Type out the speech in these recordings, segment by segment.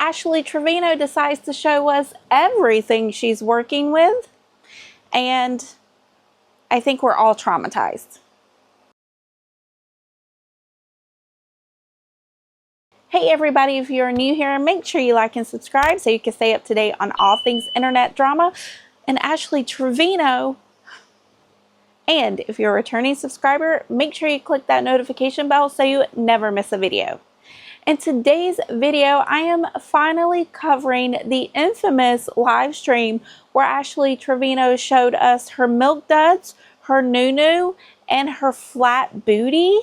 Ashley Trevino decides to show us everything she's working with, and I think we're all traumatized. Hey everybody, if you're new here, make sure you like and subscribe so you can stay up to date on all things internet drama and Ashley Trevino. And if you're a returning subscriber, make sure you click that notification bell so you never miss a video. In today's video, I am finally covering the infamous live stream where Ashley Trevino showed us her milk duds, her nunu, and her flat booty.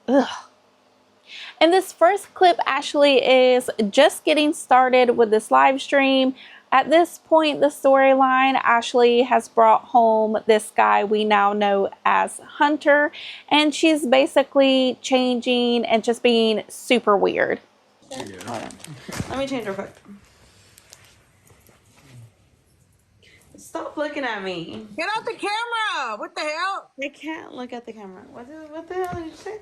Ugh. In this first clip, Ashley is just getting started with this live stream. At this point, the storyline, Ashley has brought home this guy we now know as Hunter, and she's basically changing and just being super weird. Yeah. Hold on. Let me change real quick. Stop looking at me. Get out the camera. What the hell? I can't look at the camera. What the hell did you say?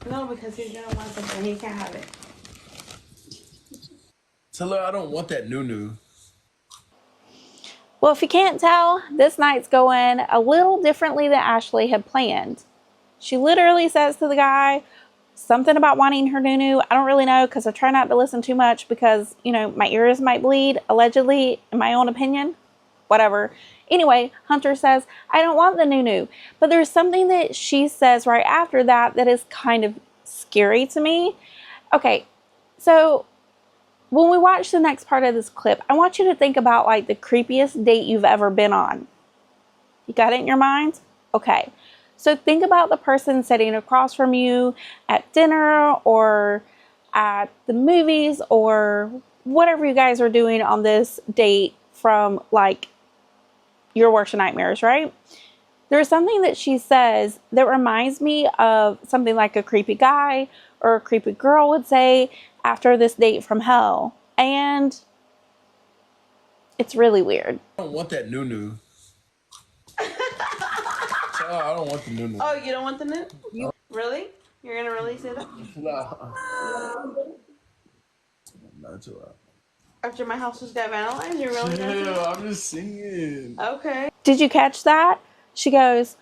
No, because he's gonna want something. He can't have it. Tell her I don't want that nunu. Well, if you can't tell, this night's going a little differently than Ashley had planned. She literally says to the guy something about wanting her nunu. I don't really know because I try not to listen too much because, you know, my ears might bleed, allegedly, in my own opinion. Whatever. Anyway, Hunter says, I don't want the nunu. But there's something that she says right after that that is kind of scary to me. Okay, so when we watch the next part of this clip, I want you to think about like the creepiest date you've ever been on. You got it in your mind? Okay. So think about the person sitting across from you at dinner or at the movies or whatever you guys are doing on this date from like your worst nightmares, right? There's something that she says that reminds me of something like a creepy guy or a creepy girl would say after this date from hell. And it's really weird. I don't want that nunu. I don't want the nunu. Oh, you don't want the nunu? You really? You're gonna really say that? No. Not too loud. After my house just got vandalized, you're really gonna say that? I'm just singing. Okay. Did you catch that? She goes,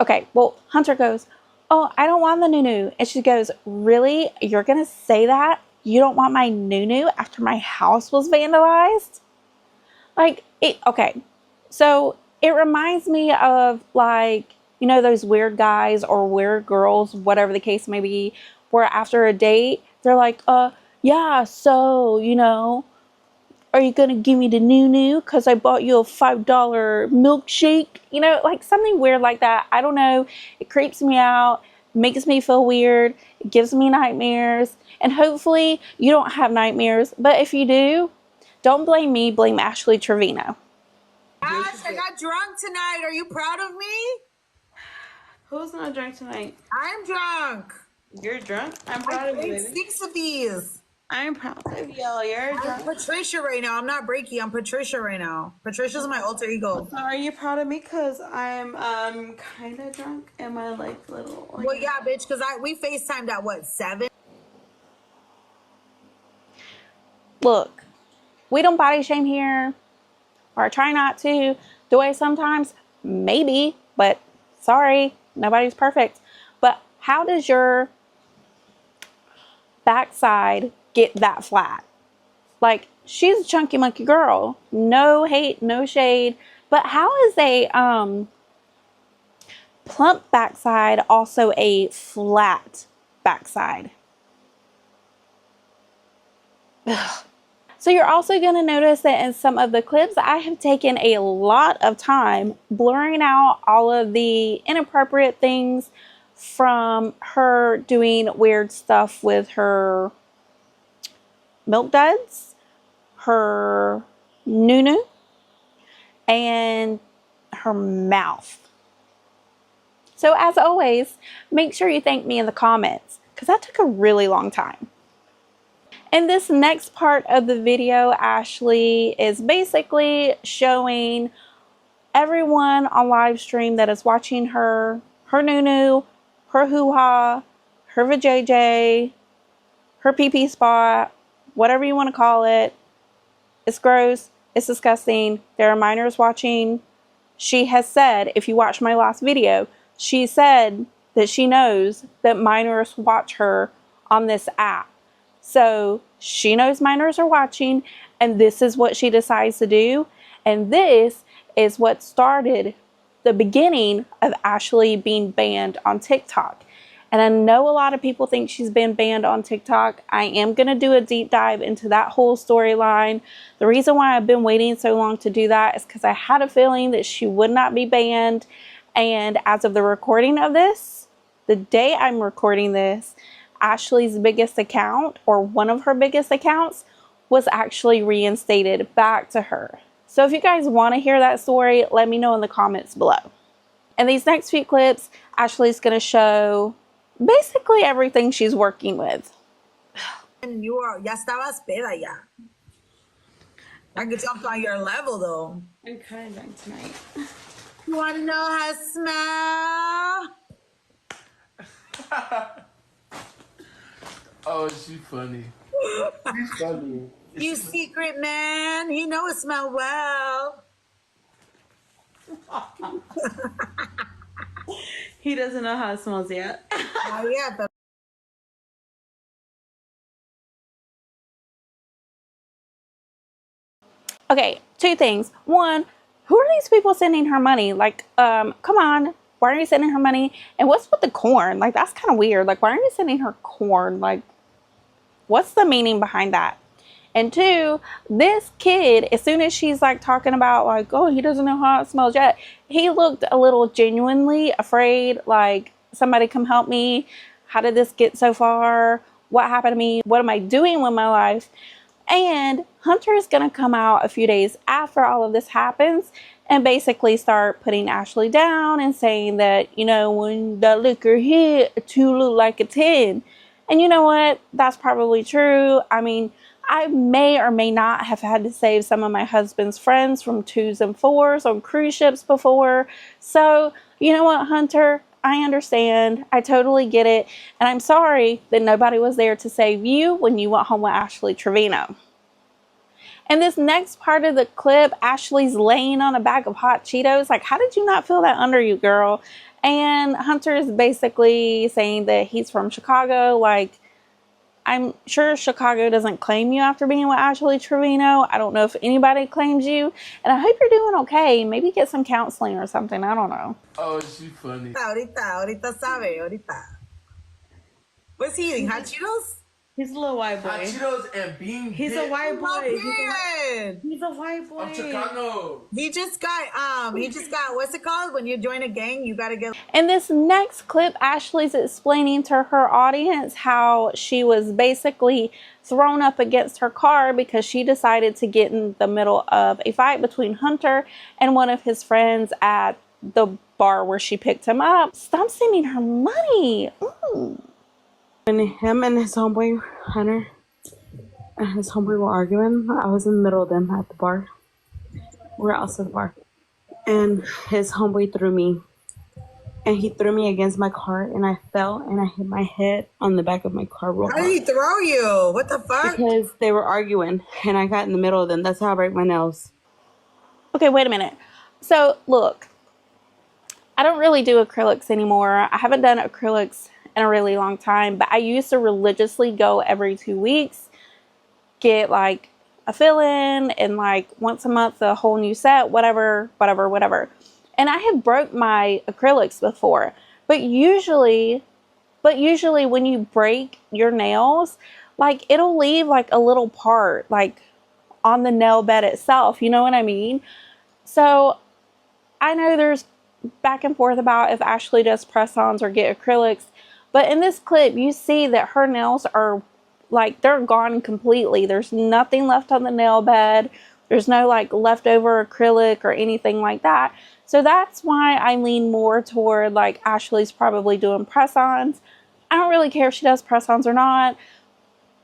okay, well, Hunter goes, oh, I don't want the nunu. And she goes, really? You're going to say that? You don't want my nunu after my house was vandalized? Like, okay. So it reminds me of like, you know, those weird guys or weird girls, whatever the case may be, where after a date, they're like, yeah, so, you know, are you going to give me the nunu because I bought you a $5 milkshake? You know, like something weird like that. I don't know. It creeps me out, makes me feel weird. It gives me nightmares. And hopefully you don't have nightmares. But if you do, don't blame me. Blame Ashley Trevino. Ash, I got drunk tonight. Are you proud of me? Who's not drunk tonight? I'm drunk. You're drunk? I'm proud of you. I drank 6 of these. I'm proud of you. You're drunk. I'm Patricia right now. I'm not Breaky. I'm Patricia right now. Patricia's my alter ego. So are you proud of me? Because I'm kind of drunk and my like little... Like, well, yeah, bitch, because we FaceTimed at what, 7? Look, we don't body shame here. Or I try not to. Do I sometimes? Maybe. But sorry, nobody's perfect. But how does your backside get that flat? Like, she's a chunky monkey girl. No hate, no shade. But how is a plump backside also a flat backside? Ugh. So you're also going to notice that in some of the clips, I have taken a lot of time blurring out all of the inappropriate things from her doing weird stuff with her milk duds, her nunu, and her mouth. So as always, make sure you thank me in the comments because that took a really long time. In this next part of the video, Ashley is basically showing everyone on live stream that is watching her nunu, her hoo-ha, her vajayjay, her pee-pee spot, whatever you want to call it. It's gross. It's disgusting. There are minors watching. She has said, if you watch my last video, she said that she knows that minors watch her on this app. So she knows minors are watching, and this is what she decides to do. And this is what started the beginning of Ashley being banned on TikTok. And I know a lot of people think she's been banned on TikTok. I am going to do a deep dive into that whole storyline. The reason why I've been waiting so long to do that is because I had a feeling that she would not be banned. And as of the recording of this, the day I'm recording this, Ashley's biggest account, or one of her biggest accounts, was actually reinstated back to her. So if you guys want to hear that story, let me know in the comments below. In these next few clips, Ashley's going to show basically everything she's working with. And ya estabas peda ya. I could jump on your level though. I'm kind of drunk tonight. You want to know how to smell? Oh, she's funny. She's funny. You secret man. He knows it smell well. He doesn't know how it smells yet. Oh yeah, but Okay, two things. One, who are these people sending her money? Like, come on, why are you sending her money? And what's with the corn? Like, that's kind of weird. Like, why are you sending her corn? Like, what's the meaning behind that? And two, this kid, as soon as she's like talking about like, oh, he doesn't know how it smells yet, he looked a little genuinely afraid, like, somebody come help me. How did this get so far? What happened to me? What am I doing with my life? And Hunter is going to come out a few days after all of this happens and basically start putting Ashley down and saying that, you know, when the liquor hit, a 2 looked like a 10. And you know what? That's probably true. I mean, I may or may not have had to save some of my husband's friends from 2s and 4s on cruise ships before. So, you know what, Hunter? I understand. I totally get it. And I'm sorry that nobody was there to save you when you went home with Ashley Trevino. In this next part of the clip, Ashley's laying on a bag of hot Cheetos. Like, how did you not feel that under you, girl? And Hunter is basically saying that he's from Chicago. Like, I'm sure Chicago doesn't claim you after being with Ashley Trevino. I don't know if anybody claims you. And I hope you're doing okay. Maybe get some counseling or something. I don't know. Oh, she's funny. ahorita sabe, ahorita. What's he eating? Hot Cheetos? He's a little white boy. Hot Cheetos and bean He's dip. a white boy. Period. He's a white boy. I'm Chicano. He just got what's it called? When you join a gang, you gotta get. In this next clip, Ashley's explaining to her audience how she was basically thrown up against her car because she decided to get in the middle of a fight between Hunter and one of his friends at the bar where she picked him up. Stop sending her money. Ooh. When him and his homeboy, Hunter, and his homeboy were arguing, I was in the middle of them at the bar. We're outside the bar. And his homeboy threw me. And he threw me against my car, and I fell, and I hit my head on the back of my car real How did hard. he throw you? What the fuck? Because they were arguing, and I got in the middle of them. That's how I break my nails. Okay, wait a minute. So, look, I don't really do acrylics anymore. I haven't done acrylics in a really long time, but I used to religiously go every 2 weeks, get like a fill-in, and like once a month a whole new set, whatever. And I have broke my acrylics before, but usually when you break your nails, like it'll leave like a little part like on the nail bed itself, you know what I mean? So I know there's back and forth about if Ashley does press-ons or get acrylics, but in this clip you see that her nails are like, they're gone completely. There's nothing left on the nail bed. There's no like leftover acrylic or anything like that. So that's why I lean more toward like Ashley's probably doing press-ons. I don't really care if she does press-ons or not.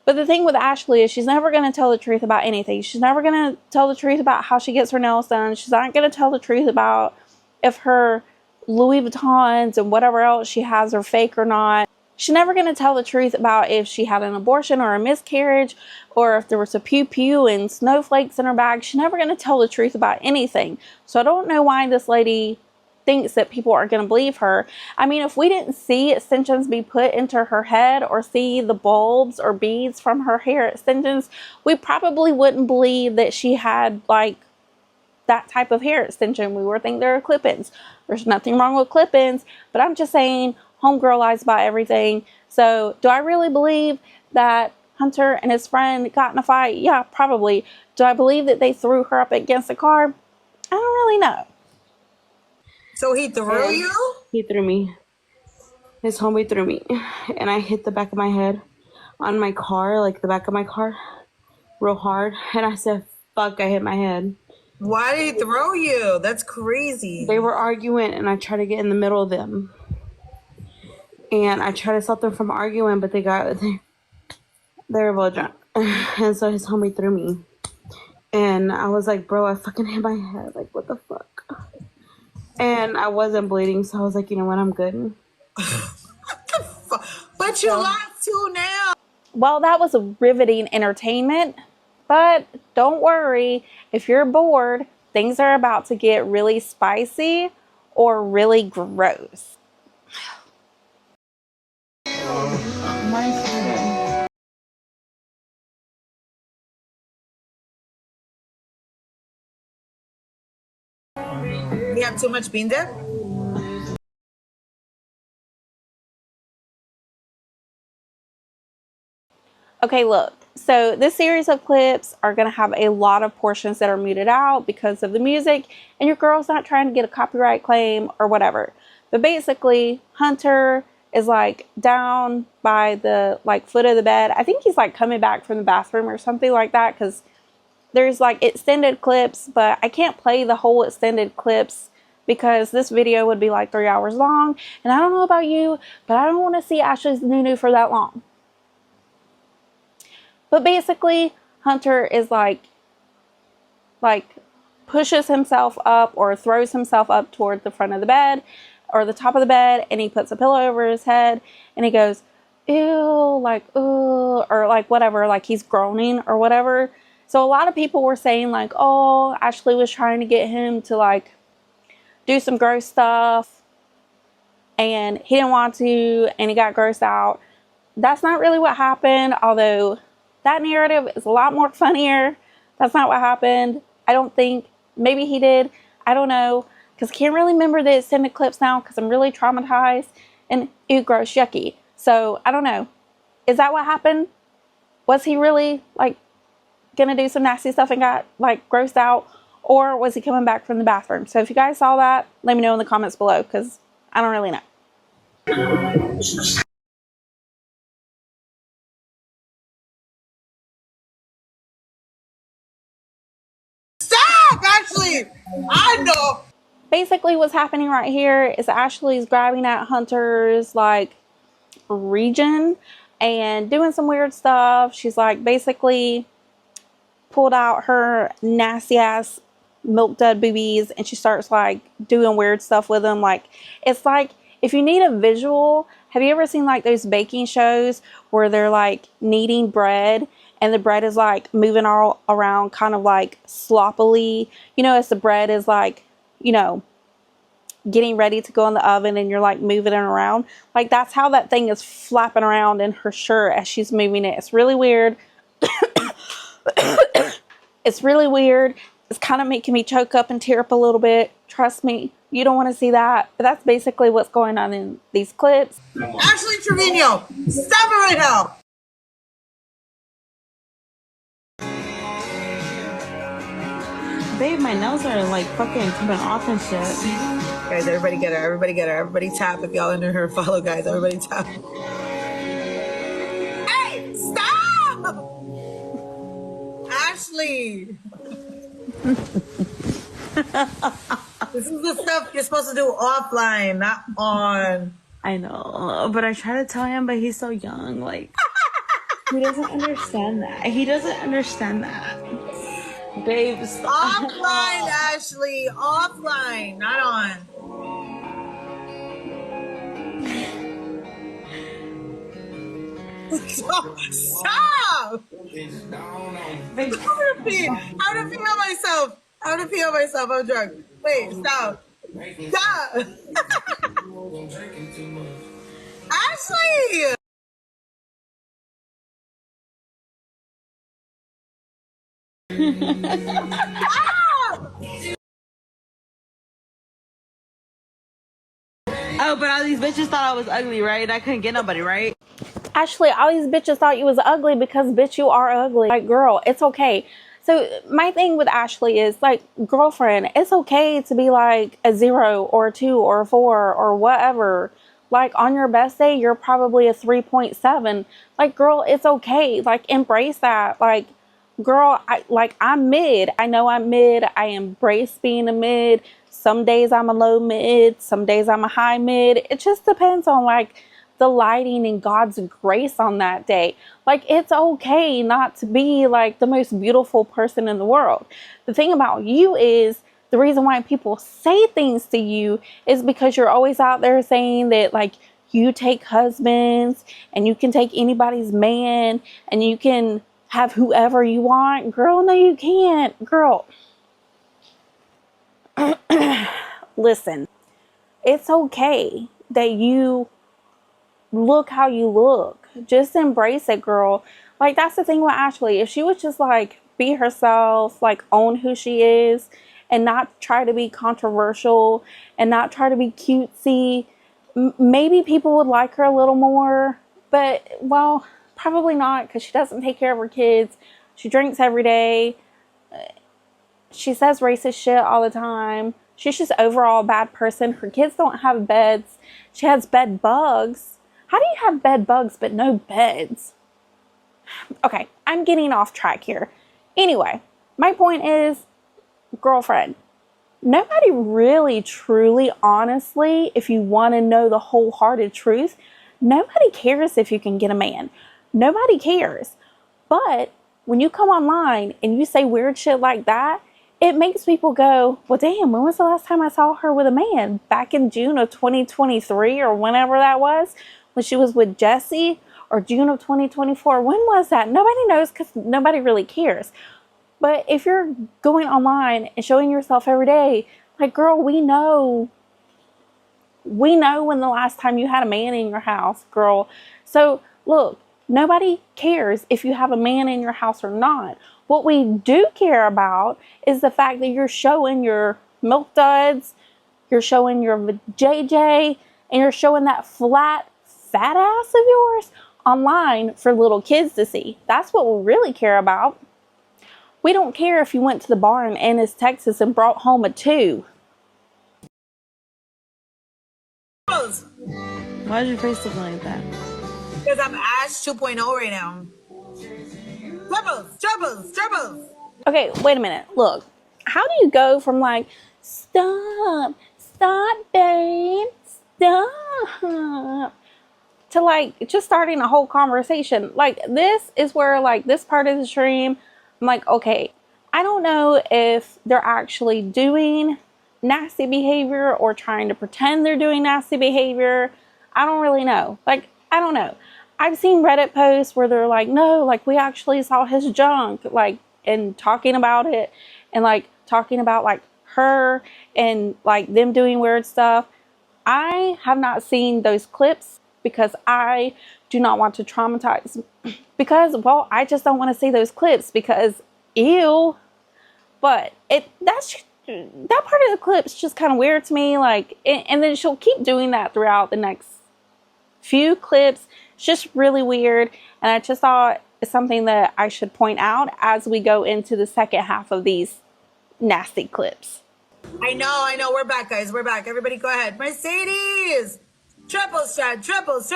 But the thing with Ashley is she's never going to tell the truth about anything. She's never going to tell the truth about how she gets her nails done. She's not going to tell the truth about if her Louis Vuittons and whatever else she has are fake or not. She's never going to tell the truth about if she had an abortion or a miscarriage or if there was a pew-pew and snowflakes in her bag. She's never going to tell the truth about anything. So I don't know why this lady thinks that people are going to believe her. I mean, if we didn't see extensions be put into her head or see the bulbs or beads from her hair extensions, we probably wouldn't believe that she had like that type of hair extension. We would think they're clip-ins. There's nothing wrong with clip-ins, but I'm just saying, homegirl lies about everything. So do I really believe that Hunter and his friend got in a fight? Yeah, probably. Do I believe that they threw her up against the car? I don't really know. So he threw you? He threw me. His homie threw me. And I hit the back of my head on my car, like the back of my car, real hard. And I said, fuck, I hit my head. Why did he throw you? That's crazy. They were arguing, and I tried to get in the middle of them. And I tried to stop them from arguing, but they were both drunk. And so his homie threw me. And I was like, bro, I fucking hit my head. Like, what the fuck? And I wasn't bleeding, so I was like, you know what, I'm good. What the fuck? But you lost too now. Well, that was a riveting entertainment. But don't worry, if you're bored, things are about to get really spicy or really gross. You have too much bean dip? Okay, look, so this series of clips are going to have a lot of portions that are muted out because of the music, and your girl's not trying to get a copyright claim or whatever. But basically, Hunter is like down by the like foot of the bed. I think he's like coming back from the bathroom or something like that, because there's like extended clips, but I can't play the whole extended clips because this video would be like 3 hours long. And I don't know about you, but I don't want to see Ashley's nunu for that long. But basically, Hunter is like pushes himself up or throws himself up toward the front of the bed or the top of the bed, and he puts a pillow over his head and he goes, ew, like, ooh, or like whatever, like he's groaning or whatever. So a lot of people were saying like, oh, Ashley was trying to get him to like do some gross stuff and he didn't want to and he got grossed out. That's not really what happened, although that narrative is a lot more funnier. That's not what happened. I don't think. Maybe he did. I don't know. Because I can't really remember the extended clips now because I'm really traumatized. And ew, gross, yucky. So, I don't know. Is that what happened? Was he really, like, going to do some nasty stuff and got, like, grossed out? Or was he coming back from the bathroom? So, if you guys saw that, let me know in the comments below because I don't really know. Ashley, I know. Basically, what's happening right here is Ashley's grabbing at Hunter's like region and doing some weird stuff. She's like basically pulled out her nasty ass milk dud boobies and she starts like doing weird stuff with them. Like, it's like, if you need a visual, have you ever seen like those baking shows where they're like kneading bread and the bread is like moving all around kind of like sloppily, you know, as the bread is like, you know, getting ready to go in the oven and you're like moving it around. Like, that's how that thing is flapping around in her shirt as she's moving it. It's really weird. It's really weird. It's kind of making me choke up and tear up a little bit. Trust me, you don't want to see that. But that's basically what's going on in these clips. Ashley Trevino, stop it right now. Babe, my nails are like fucking coming off and shit. Guys, everybody get her. Everybody get her. Everybody tap if y'all are new here. Follow, guys. Everybody tap. Hey, stop! Ashley. This is the stuff you're supposed to do offline, not on. I know, but I try to tell him, but he's so young. Like, he doesn't understand that. He doesn't understand that. Babe, stop. Offline, Ashley. Offline, not on. Stop! I want to pee on myself. I want to pee on myself. I'm drunk. Wait, stop. Stop. Ashley! Oh, but all these bitches thought I was ugly, right? I couldn't get nobody, right? Ashley, all these bitches thought you was ugly because, bitch, you are ugly. Like, girl, it's okay. So my thing with Ashley is, like, girlfriend, it's okay to be like a 0 or a 2 or a 4 or whatever. Like, on your best day, you're probably a 3.7. Like, girl, it's okay. Like, embrace that. Like, girl, I'm mid. I know I'm mid. I embrace being a mid. Some days I'm a low mid. Some days I'm a high mid. It just depends on, like, the lighting and God's grace on that day. Like, it's okay not to be like the most beautiful person in the world. The thing about you is, the reason why people say things to you is because you're always out there saying that, like, you take husbands and you can take anybody's man and you can have whoever you want. Girl, no, you can't. Girl, listen, it's okay that you look how you look. Just embrace it, girl. Like, that's the thing with Ashley. If she would just, like, be herself, like, own who she is, and not try to be controversial and not try to be cutesy, maybe people would like her a little more. But, well, probably not, because she doesn't take care of her kids. She drinks every day. She says racist shit all the time. She's just overall a bad person. Her kids don't have beds. She has bed bugs. How do you have bed bugs but no beds? Okay, I'm getting off track here. Anyway, my point is, girlfriend, nobody really, truly, honestly, if you want to know the wholehearted truth, nobody cares if you can get a man. Nobody cares. But when you come online and you say weird shit like that, it makes people go, well, damn, when was the last time I saw her with a man? Back in June of 2023 or whenever that was, when she was with Jesse, or June of 2024. When was that? Nobody knows, because nobody really cares. But if you're going online and showing yourself every day, like, girl, we know when the last time you had a man in your house, girl. So look, nobody cares if you have a man in your house or not. What we do care about is the fact that you're showing your milk duds, you're showing your JJ, and you're showing that flat, fat ass of yours online for little kids to see. That's what we really care about. We don't care if you went to the bar in Ennis, Texas and brought home a 2. Why did your face look like that? Because I'm Ash 2.0 right now. Troubles. Okay, wait a minute. Look, how do you go from like, stop, babe, stop, to like just starting a whole conversation? Like, this is where, like, this part of the stream, I'm like, okay, I don't know if they're actually doing nasty behavior or trying to pretend they're doing nasty behavior. I don't really know. Like, I don't know. I've seen Reddit posts where they're like, no, like, we actually saw his junk, like, and talking about it, and like talking about like her and like them doing weird stuff. I have not seen those clips because I do not want to traumatize, because, well, I just don't want to see those clips because, ew. But that part of the clip's just kind of weird to me. Like, and then she'll keep doing that throughout the next few clips. It's just really weird, and I just thought it's something that I should point out as we go into the second half of these nasty clips. I know. We're back, guys. We're back. Everybody go ahead. Mercedes! Triples, Chad. Triples.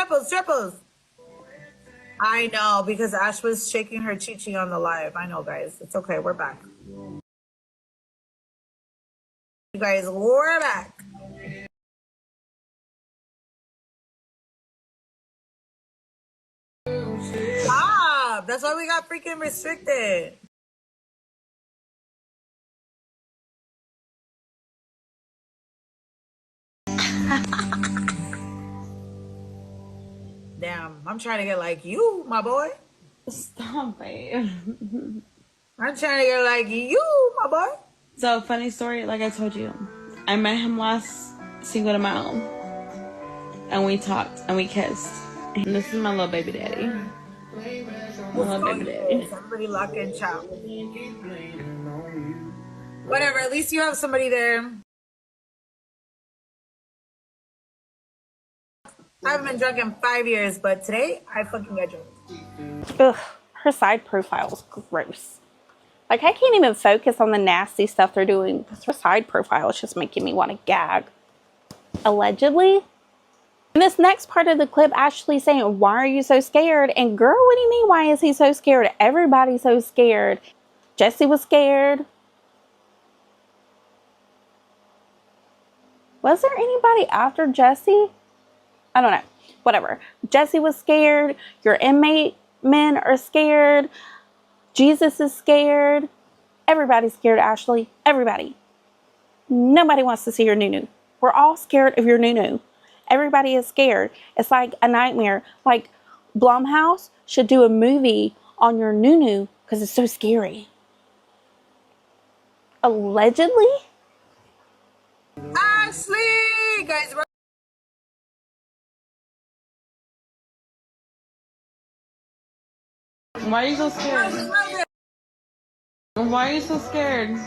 I know, because Ash was shaking her chi-chi on the live. I know, guys. It's okay. We're back. You guys, we're back. Stop! That's why we got freaking restricted. Damn, I'm trying to get like you, my boy. Stop it. I'm trying to get like you, my boy. So, funny story, like I told you, I met him last Cinco de Mayo, and we talked, and we kissed. And this is my little baby daddy. My Let's little go, baby you daddy. guys. Everybody lock in, chow. Whatever, at least you have somebody there. I haven't been drunk in 5 years, but today I fucking got drunk. Ugh, her side profile is gross. Like, I can't even focus on the nasty stuff they're doing. Her side profile is just making me want to gag. Allegedly. In this next part of the clip, Ashley saying, why are you so scared? And girl, what do you mean, why is he so scared? Everybody's so scared. Jesse was scared. Was there anybody after Jesse? I don't know. Whatever. Jesse was scared. Your inmate men are scared. Jesus is scared. Everybody's scared, Ashley. Everybody. Nobody wants to see your nunu. We're all scared of your nunu. Everybody is scared. It's like a nightmare. Like, Blumhouse should do a movie on your nunu because it's so scary. Allegedly? Ashley! Guys, Why are you so scared? Why are you so scared?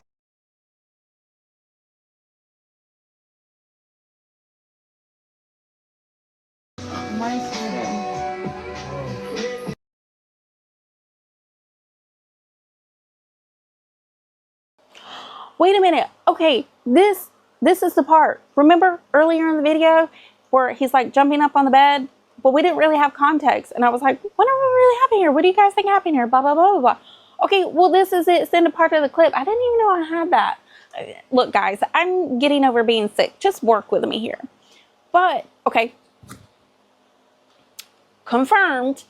Why are you so scared? Wait a minute. Okay, this is the part. Remember earlier in the video where he's like jumping up on the bed? But we didn't really have context. And I was like, what really happened here? What do you guys think happened here? Blah, blah, blah, blah, blah. Okay, well, this is it. Extended part of the clip. I didn't even know I had that. Look, guys, I'm getting over being sick. Just work with me here. But, okay. Confirmed.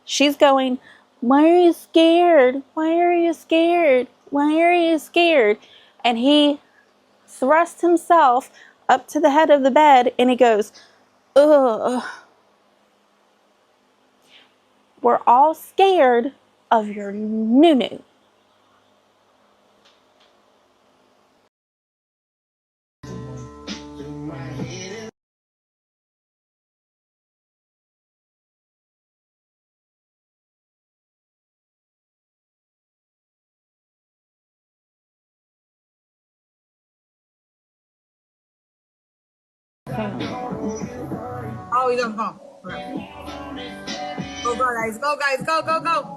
She's going, why are you scared? Why are you scared? Why are you scared? And he thrusts himself up to the head of the bed and he goes, ugh. We're all scared of your nunu. oh, he's on the phone. Okay. Go, guys. Go, guys. Go, go, go.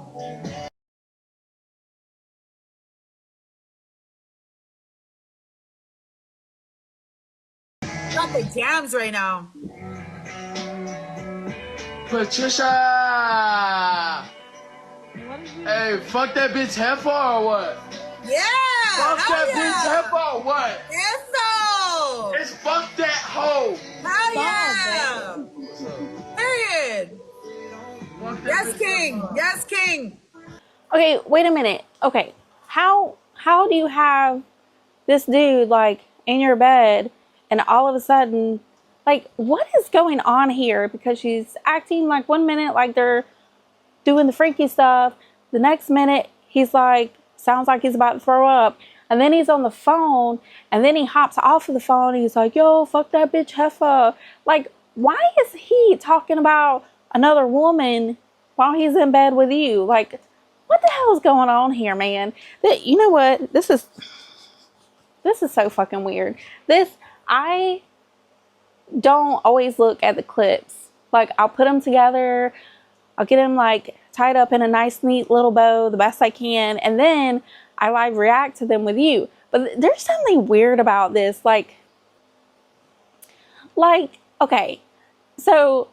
Got the jams right now. Patricia! Hey, fuck that bitch Heifer or what? Yeah! Fuck that yeah. bitch Heifer or what? Eso! It's fuck that hoe! Hell yeah! Period. Fuck that Yes, bitch King. Heifer. Yes, King. Okay, wait a minute. Okay, how do you have this dude like in your bed and all of a sudden, like, what is going on here? Because she's acting like 1 minute like they're doing the freaky stuff, the next minute he's like, sounds like he's about to throw up, and then he's on the phone, and then he hops off of the phone and he's like, yo, fuck that bitch Heifer. Like, why is he talking about another woman while he's in bed with you? Like, what the hell is going on here, man? You know what? This is so fucking weird. I don't always look at the clips. Like, I'll put them together. I'll get them like tied up in a nice, neat little bow the best I can. And then I live react to them with you. But there's something weird about this. Like, okay. So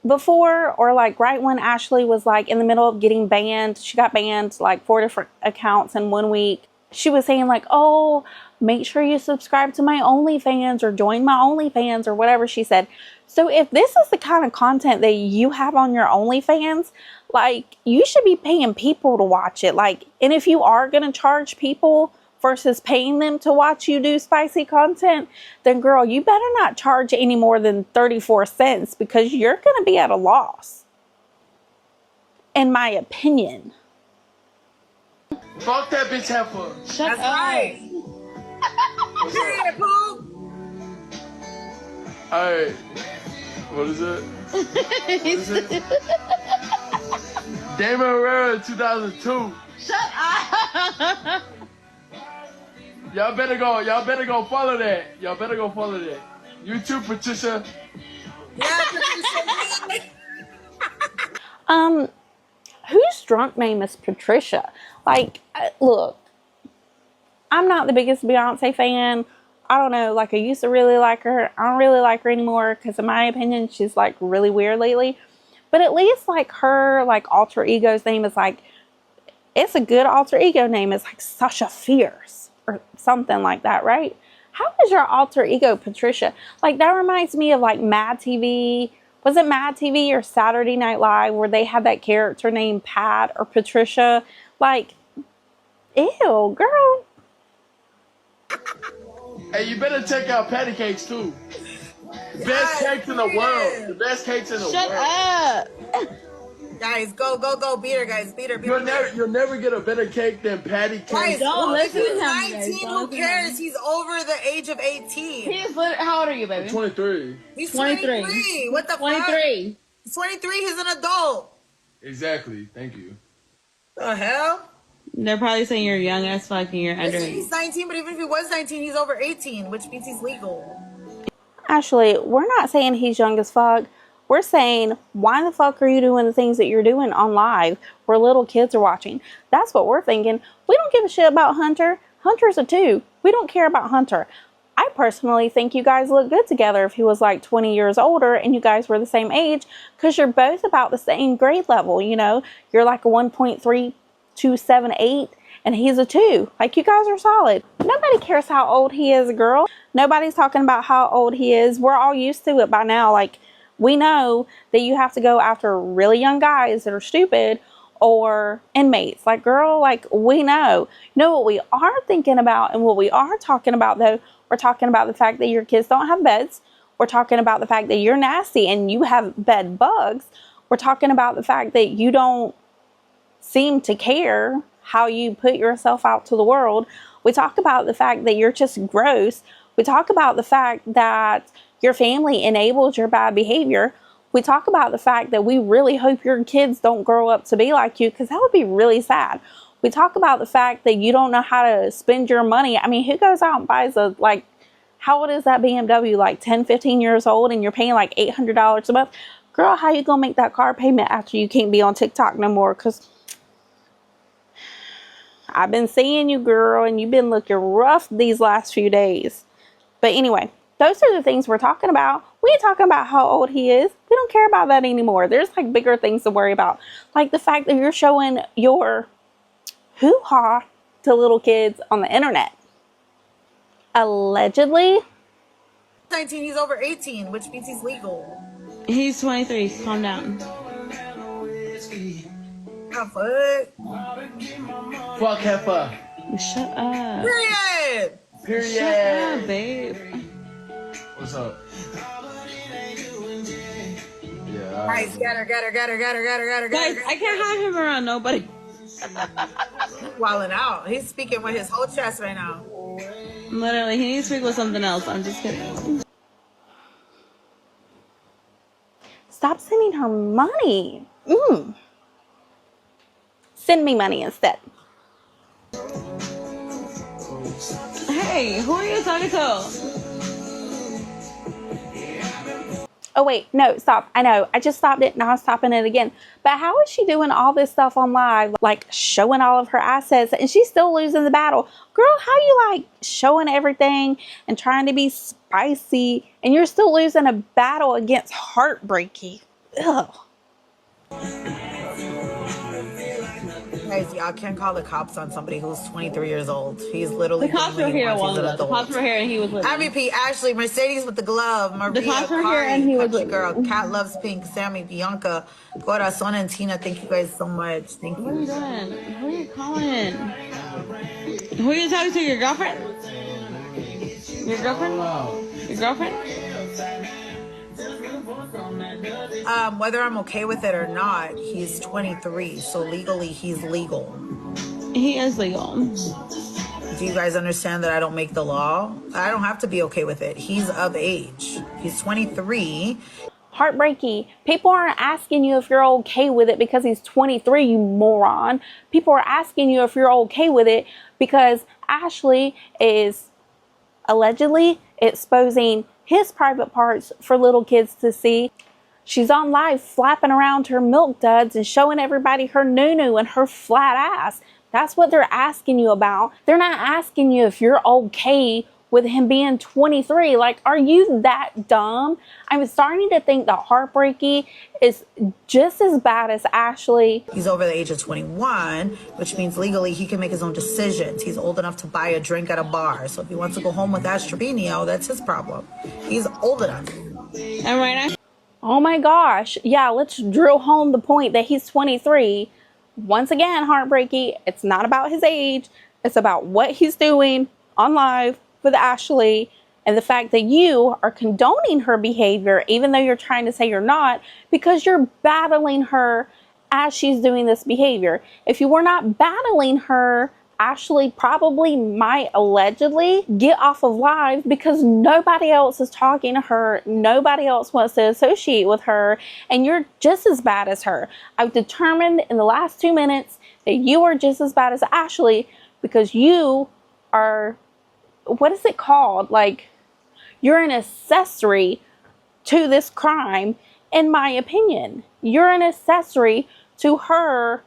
before, or like right when Ashley was like in the middle of getting banned, she got banned like 4 different accounts in 1 week. She was saying like, oh, make sure you subscribe to my OnlyFans or join my OnlyFans or whatever she said. So if this is the kind of content that you have on your OnlyFans, like, you should be paying people to watch it. Like, and if you are going to charge people versus paying them to watch you do spicy content, then girl, you better not charge any more than 34 cents because you're going to be at a loss. In my opinion. Fuck that bitch heifer. That's right. Period, Pooh. Alright. What is it? What is it? Damon Herrera 2002. Shut up. Y'all better go follow that. Y'all better go follow that. You too, Patricia. Yeah, Patricia. Whose drunk name is Patricia? Like, look, I'm not the biggest Beyonce fan. I don't know, like, I used to really like her. I don't really like her anymore because, in my opinion, she's, like, really weird lately. But at least, like, her, like, alter ego's name is, like, it's a good alter ego name. It's, like, Sasha Fierce or something like that, right? How is your alter ego Patricia? Like, that reminds me of, like, Mad TV. Was it Mad TV or Saturday Night Live where they had that character named Pat or Patricia? Like, ew, girl. Hey, you better check out patty cakes too. Best cakes in the world. The best cakes in the world. Shut up. Guys, go. Beat her, guys. Beat her. You'll never get a better cake than patty cake. Guys, Don't if listen he's to him, guys. 19, Don't who listen to cares? him. He's over the age of 18. He's how old are you, baby? 23. He's 23. 23. What the fuck? 23. He's 23. He's an adult. Exactly. Thank you. The hell? They're probably saying you're young as fuck and you're Listen, underage. he's 19, but even if he was 19, he's over 18, which means he's legal. Ashley, we're not saying he's young as fuck. We're saying, why the fuck are you doing the things that you're doing on live where little kids are watching? That's what we're thinking. We don't give a shit about Hunter. Hunter's a 2. We don't care about Hunter. I personally think you guys look good together if he was like 20 years older and you guys were the same age because you're both about the same grade level, you know? You're like a 1.3278 and he's a 2. Like, you guys are solid. Nobody cares how old he is, girl. Nobody's talking about how old he is. We're all used to it by now. Like, we know that you have to go after really young guys that are stupid or inmates. Like, girl, like, we know. You know what we are thinking about and what we are talking about, though? We're talking about the fact that your kids don't have beds. We're talking about the fact that you're nasty and you have bed bugs. We're talking about the fact that you don't seem to care how you put yourself out to the world. We talk about the fact that you're just gross. We talk about the fact that your family enables your bad behavior. We talk about the fact that we really hope your kids don't grow up to be like you because that would be really sad. We talk about the fact that you don't know how to spend your money. I mean, who goes out and buys a, like, how old is that BMW? Like 10, 15 years old and you're paying like $800 a month? Girl, how you gonna make that car payment after you can't be on TikTok no more? Because I've been seeing you, girl, and you've been looking rough these last few days. But anyway, those are the things we're talking about. We ain't talking about how old he is. We don't care about that anymore. There's like bigger things to worry about. Like the fact that you're showing your hoo-ha to little kids on the internet. Allegedly. 19, he's over 18, which means he's legal. He's 23. Calm down. Oh, fuck. Fuck heifer. Shut up. Period. Period. Shut up, babe. What's up? Yeah. Guys, get her. Guys, I can't have him around nobody. Wilding out. He's speaking with his whole chest right now. Literally, he needs to speak with something else. I'm just kidding. Stop sending her money. Send me money instead. Hey, who are you talking to? Oh, wait. No, stop. I know. I just stopped it. Now I'm stopping it again. But how is she doing all this stuff on live? Like, showing all of her assets. And she's still losing the battle. Girl, how you, like, showing everything and trying to be spicy. And you're still losing a battle against Heartbreaky. Ugh. Guys, y'all can't call the cops on somebody who's 23 years old. He's literally The cops were here a while ago. The cops were here and he was with I repeat, Ashley, Mercedes with the glove, Maria, The cops were Kari, here and he was Country with Girl, Cat Loves Pink, Sammy, Bianca, Corazon, and Tina. Thank you guys so much. Thank What are you you. doing? Who are you calling? Who are you talking to? Your girlfriend? Your girlfriend? Your girlfriend? Whether I'm okay with it or not, he's 23, so legally he's legal. He is legal. Do you guys understand that I don't make the law? I don't have to be okay with it. He's of age. He's 23. Heartbreaky. People aren't asking you if you're okay with it because he's 23, you moron. People are asking you if you're okay with it because Ashley is allegedly exposing his private parts for little kids to see. She's on live flapping around her milk duds and showing everybody her noo-noo and her flat ass. That's what they're asking you about. They're not asking you if you're okay with him being 23. Like, are you that dumb? I'm starting to think that Heartbreaky is just as bad as Ashley. He's over the age of 21, which means legally he can make his own decisions. He's old enough to buy a drink at a bar. So if he wants to go home with Ash Trevino, that's his problem. He's old enough. And right now, Oh my gosh. Yeah, let's drill home the point that he's 23. Once again, Heartbreaky, it's not about his age. It's about what he's doing on live with Ashley and the fact that you are condoning her behavior, even though you're trying to say you're not, because you're battling her as she's doing this behavior. If you were not battling her, Ashley probably might allegedly get off of live because nobody else is talking to her. Nobody else wants to associate with her. And you're just as bad as her. I've determined in the last 2 minutes that you are just as bad as Ashley because you are, what is it called? Like, you're an accessory to this crime, in my opinion. You're an accessory to her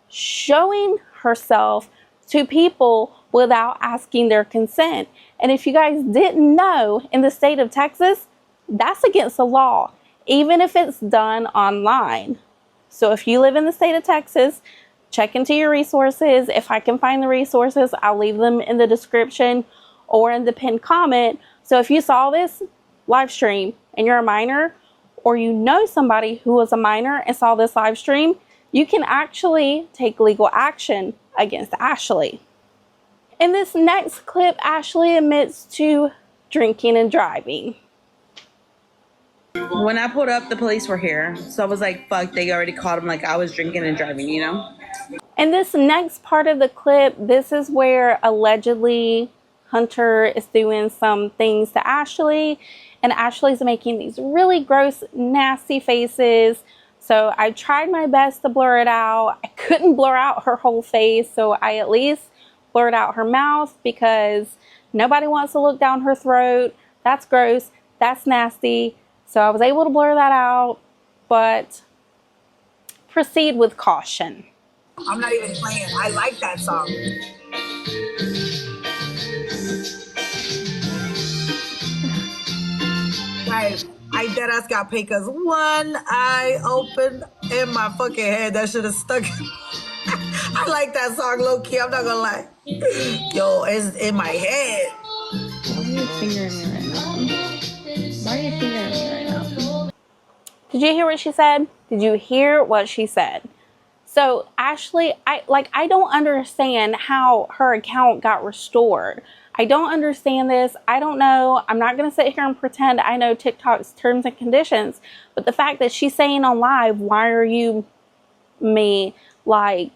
showing herself to people without asking their consent. And if you guys didn't know, in the state of Texas, that's against the law, even if it's done online. So if you live in the state of Texas, check into your resources. If I can find the resources, I'll leave them in the description or in the pinned comment. So if you saw this live stream and you're a minor, or you know somebody who was a minor and saw this live stream, you can actually take legal action against Ashley. In this next clip, Ashley admits to drinking and driving. when I pulled up, the police were here. So I was like, fuck, they already caught him. Like, I was drinking and driving, you know? In this next part of the clip, this is where allegedly Hunter is doing some things to Ashley. And Ashley's making these really gross, nasty faces. So I tried my best to blur it out. I couldn't blur out her whole face, so I at least blurred out her mouth because nobody wants to look down her throat. That's gross. That's nasty. So I was able to blur that out, but proceed with caution. I'm not even playing. I like that song. Guys, I deadass got paid because one eye open in my fucking head. That should have stuck. I like that song low key. I'm not gonna lie. Yo, it's in my head. Why are you fingering me right now? Why are you fingering me right now? Did you hear what she said? Did you hear what she said? So Ashley, I don't understand how her account got restored. I don't understand this. I don't know. I'm not going to sit here and pretend I know TikTok's terms and conditions. But the fact that she's saying on live, why are you me? Like,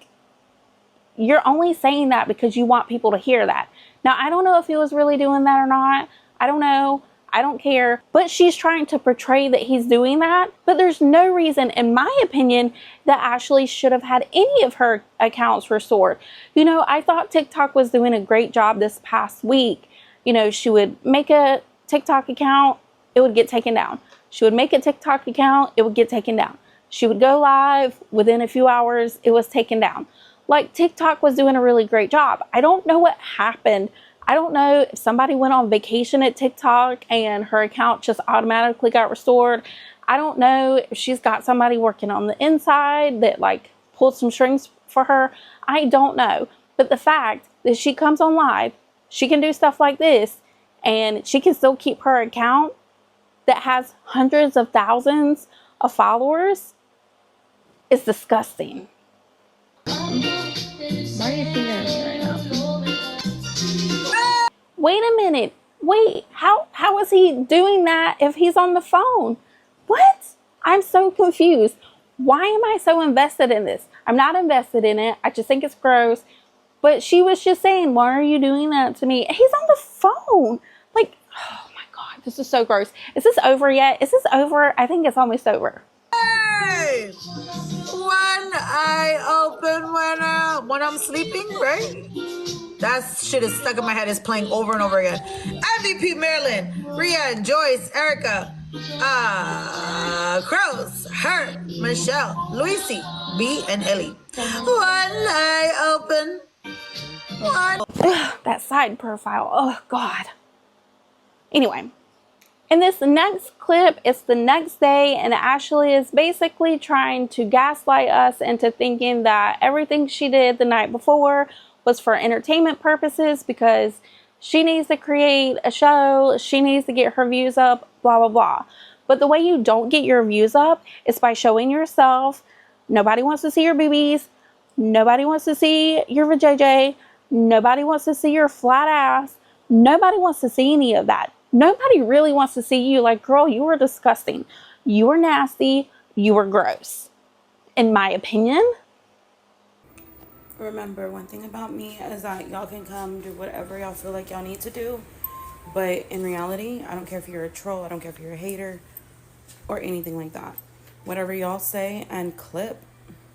you're only saying that because you want people to hear that. Now, I don't know if he was really doing that or not. I don't know. I don't care. But she's trying to portray that he's doing that. But there's no reason, in my opinion, that Ashley should have had any of her accounts restored. You know, I thought TikTok was doing a great job this past week. You know, she would make a TikTok account, it would get taken down. She would make a TikTok account, it would get taken down. She would go live, within a few hours, it was taken down. Like, TikTok was doing a really great job. I don't know what happened. I don't know if somebody went on vacation at TikTok and her account just automatically got restored. I don't know if she's got somebody working on the inside that like pulled some strings for her. I don't know. But the fact that she comes on live, she can do stuff like this and she can still keep her account that has hundreds of thousands of followers is disgusting. Why are you fingering me right now? wait a minute. Wait, how is he doing that if he's on the phone? What? I'm so confused. Why am I so invested in this? I'm not invested in it. I just think it's gross. But she was just saying, why are you doing that to me? He's on the phone. Like, oh my God, this is so gross. Is this over yet? Is this over? I think it's almost over. Hey! One eye open when I'm sleeping, right? That shit is stuck in my head. It's playing over and over again. MVP Marilyn, Rian, Joyce, Erica, Crows, Herb, Michelle, Luisi, B, and Ellie. One eye open. One. That side profile. Oh God. Anyway, in this next clip, it's the next day, and Ashley is basically trying to gaslight us into thinking that everything she did the night before was for entertainment purposes because she needs to create a show, she needs to get her views up, blah, blah, blah. But the way you don't get your views up is by showing yourself. Nobody wants to see your boobies. Nobody wants to see your vajayjay. Nobody wants to see your flat ass. Nobody wants to see any of that. Nobody really wants to see you. Like, girl, you were disgusting. You were nasty. You were gross. In my opinion. Remember, one thing about me is that y'all can come do whatever y'all feel like y'all need to do. But in reality, I don't care if you're a troll. I don't care if you're a hater or anything like that. Whatever y'all say and clip,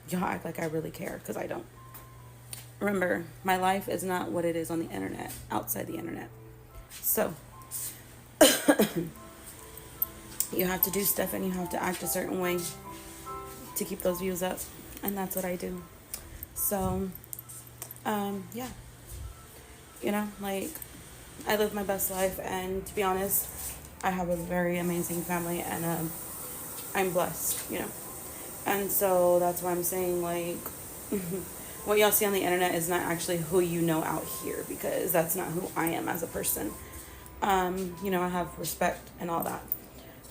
y'all act like I really care, because I don't. Remember, my life is not what it is on the internet, outside the internet. So, you have to do stuff and you have to act a certain way to keep those views up. And that's what I do. So, yeah. You know, like, I live my best life, and to be honest, I have a very amazing family, and I'm blessed, you know. And so that's why I'm saying, like, what y'all see on the internet is not actually who you know out here, because that's not who I am as a person. You know, I have respect and all that.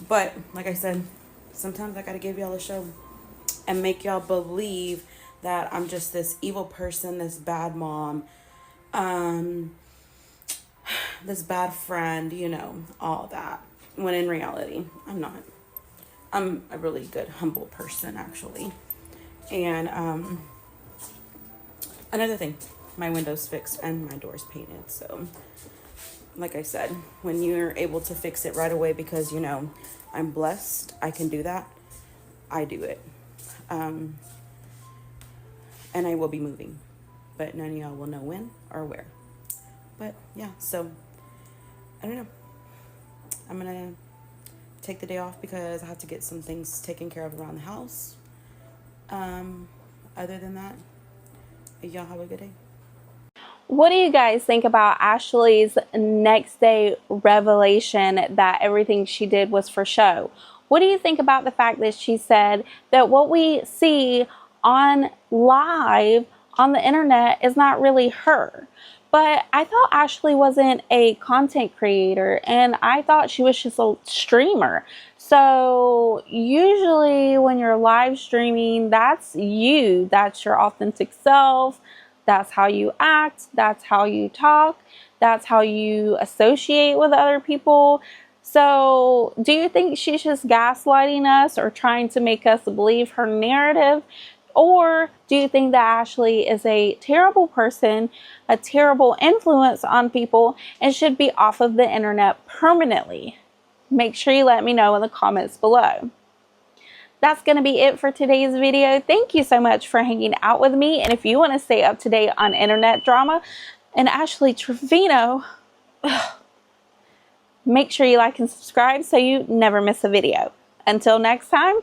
But, like I said, sometimes I gotta give y'all a show and make y'all believe that I'm just this evil person, this bad mom, this bad friend, you know, all that. When in reality, I'm not. I'm a really good, humble person, actually. And another thing, my window's fixed and my door's painted. So, like I said, when you're able to fix it right away because, you know, I'm blessed, I can do that, I do it. And I will be moving, but none of y'all will know when or where. But yeah, so I don't know. I'm gonna take the day off because I have to get some things taken care of around the house. Other than that, y'all have a good day. What do you guys think about Ashley's next day revelation that everything she did was for show? What do you think about the fact that she said that what we see on live on the internet is not really her? But I thought Ashley wasn't a content creator, and I thought she was just a streamer. So usually when you're live streaming, that's you. That's your authentic self. That's how you act. That's how you talk. That's how you associate with other people. So do you think she's just gaslighting us or trying to make us believe her narrative? Or do you think that Ashley is a terrible person, a terrible influence on people, and should be off of the internet permanently? Make sure you let me know in the comments below. That's going to be it for today's video. Thank you so much for hanging out with me. And if you want to stay up to date on internet drama and Ashley Trevino, make sure you like and subscribe so you never miss a video. Until next time,